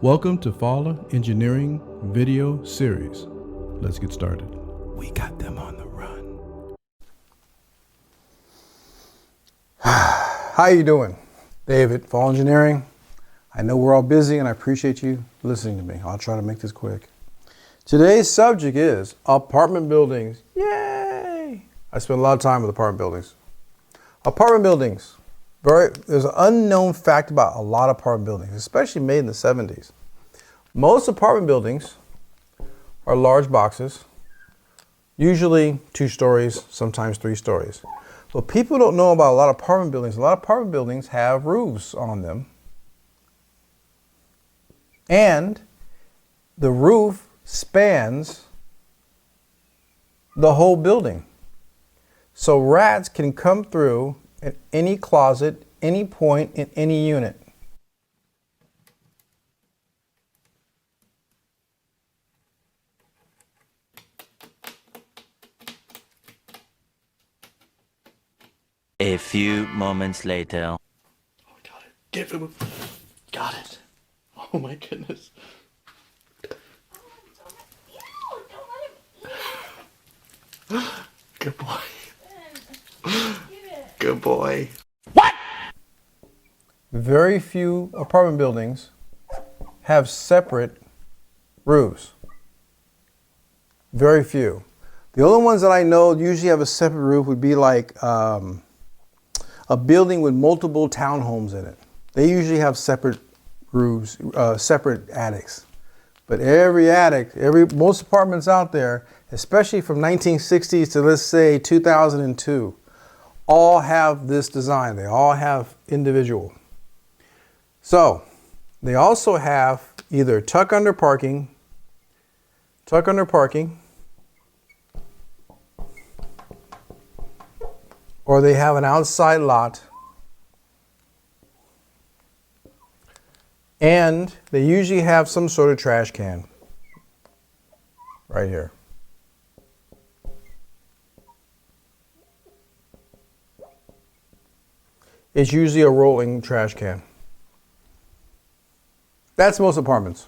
Welcome to Fowler Engineering video series. Let's get started. We got them on the run. How you doing? David, Fowler Engineering. I know we're all busy and I appreciate you listening to me. I'll try to make this quick. Today's subject is apartment buildings. Yay! I spend a lot of time with apartment buildings. Apartment buildings. There's an unknown fact about a lot of apartment buildings, especially made in the 70s. Most apartment buildings are large boxes, usually 2 stories, sometimes 3 stories. But people don't know about a lot of apartment buildings. A lot of apartment buildings have roofs on them. And the roof spans the whole building. So rats can come through at any closet, any point in any unit. A few moments later. Oh, got it. Give him. Got it. Oh my goodness. Good boy. Good boy. What? Very few apartment buildings have separate roofs. Very few. The only ones that I know usually have a separate roof would be like a building with multiple townhomes in it. They usually have separate roofs, separate attics. But every attic, most apartments out there, especially from 1960s to let's say 2002, all have this design. They all have individual. So they also have either tuck under parking, or they have an outside lot, and they usually have some sort of trash can right here. It's usually a rolling trash can. That's most apartments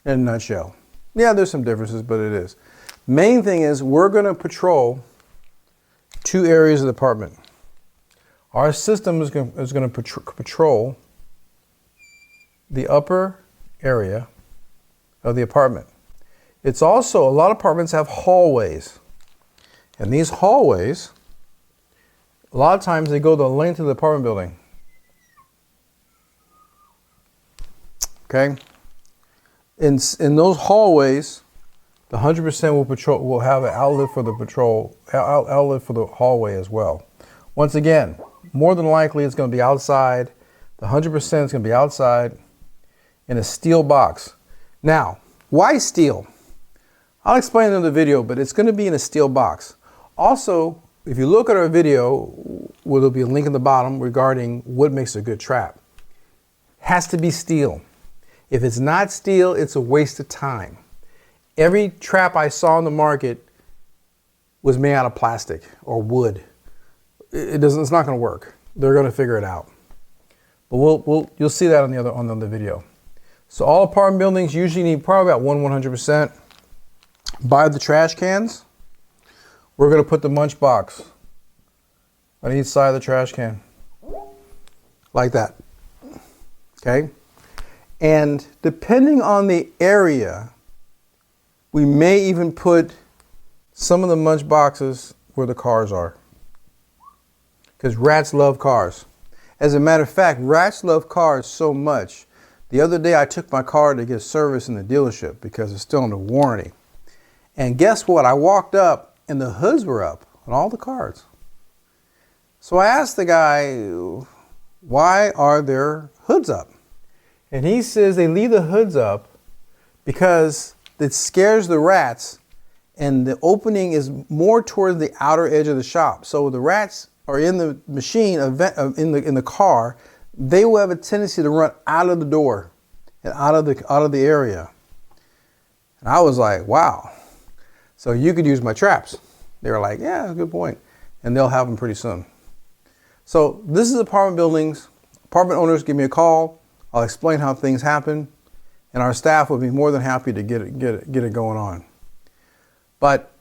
in a nutshell. Yeah, there's some differences, but it is. Main thing is we're going to patrol 2 areas of the apartment. Our system is going to patrol the upper area of the apartment. It's also, a lot of apartments have hallways. And these hallways, a lot of times they go the length of the apartment building. Okay? In those hallways, the 100% will have an outlet for the outlet for the hallway as well. Once again, more than likely it's going to be outside. The 100% is going to be outside in a steel box. Now, why steel? I'll explain in the video, but it's going to be in a steel box. Also, if you look at our video, where there'll be a link in the bottom regarding what makes a good trap, has to be steel. If it's not steel, it's a waste of time. Every trap I saw in the market was made out of plastic or wood. It's not going to work. They're going to figure it out. But you'll see that on the video. So all apartment buildings usually need probably about 100%. By the trash cans, we're going to put the munch box on each side of the trash can. Like that. Okay? And depending on the area, we may even put some of the munch boxes where the cars are. Because rats love cars. As a matter of fact, rats love cars so much. The other day I took my car to get service in the dealership because it's still under warranty. And guess what? I walked up and the hoods were up on all the cars. So I asked the guy, why are their hoods up? And he says they leave the hoods up because it scares the rats, and the opening is more towards the outer edge of the shop. So the rats are in the machine, in the car, they will have a tendency to run out of the door and out of the area. And I was like, wow. So you could use my traps. They were like, yeah, good point. And they'll have them pretty soon. So this is apartment buildings. Apartment owners, give me a call. I'll explain how things happen. and our staff would be more than happy to get it going on. But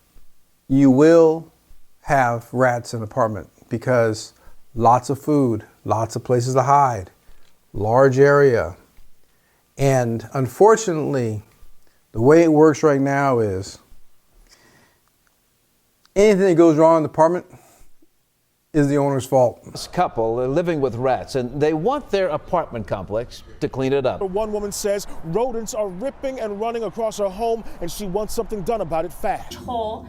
you will have rats in an apartment because lots of food, lots of places to hide, large area. And unfortunately, the way it works right now is anything that goes wrong in the apartment is the owner's fault. This couple are living with rats, and they want their apartment complex to clean it up. One woman says rodents are ripping and running across her home, and she wants something done about it fast. Hole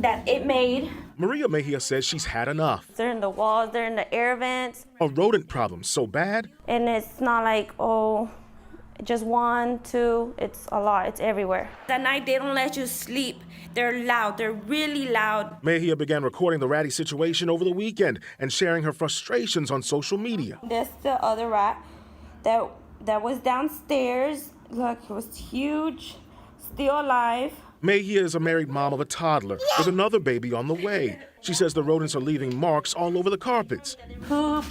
that it made. Maria Mejia says she's had enough. They're in the walls, they're in the air vents. A rodent problem so bad, And it's not like, oh, just 1, 2, it's a lot, it's everywhere. At night, they don't let you sleep. They're loud, they're really loud. Mejia began recording the ratty situation over the weekend and sharing her frustrations on social media. There's the other rat that was downstairs. Look, it was huge, still alive. Mejia is a married mom of a toddler with another baby on the way. She says the rodents are leaving marks all over the carpets. Poop,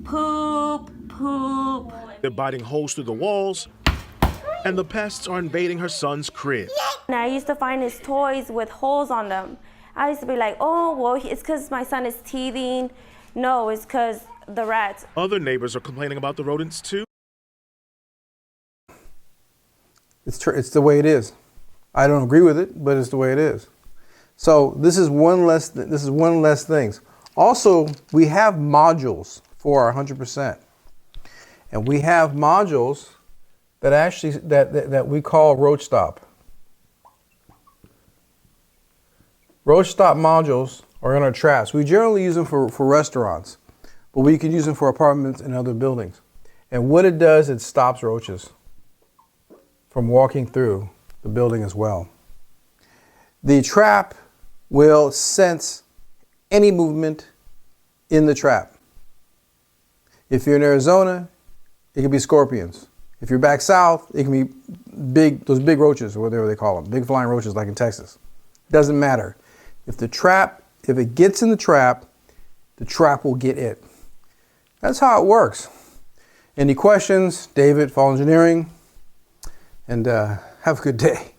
poop, poop. They're biting holes through the walls, and the pests are invading her son's crib. And I used to find his toys with holes on them. I used to be like, oh, well, it's because my son is teething. No, it's because the rats. Other neighbors are complaining about the rodents too. It's the way it is. I don't agree with it, but it's the way it is. So this is one less thing. Also, we have modules for our 100%. And we have modules that actually that we call roach stop. Roach stop modules are in our traps. We generally use them for restaurants, but we can use them for apartments and other buildings. And what it does, it stops roaches from walking through the building as well. The trap will sense any movement in the trap. If you're in Arizona, it can be scorpions. If you're back south, it can be those big roaches, or whatever they call them, big flying roaches like in Texas. Doesn't matter. If it gets in the trap will get it. That's how it works. Any questions? David, Fall Engineering, and have a good day.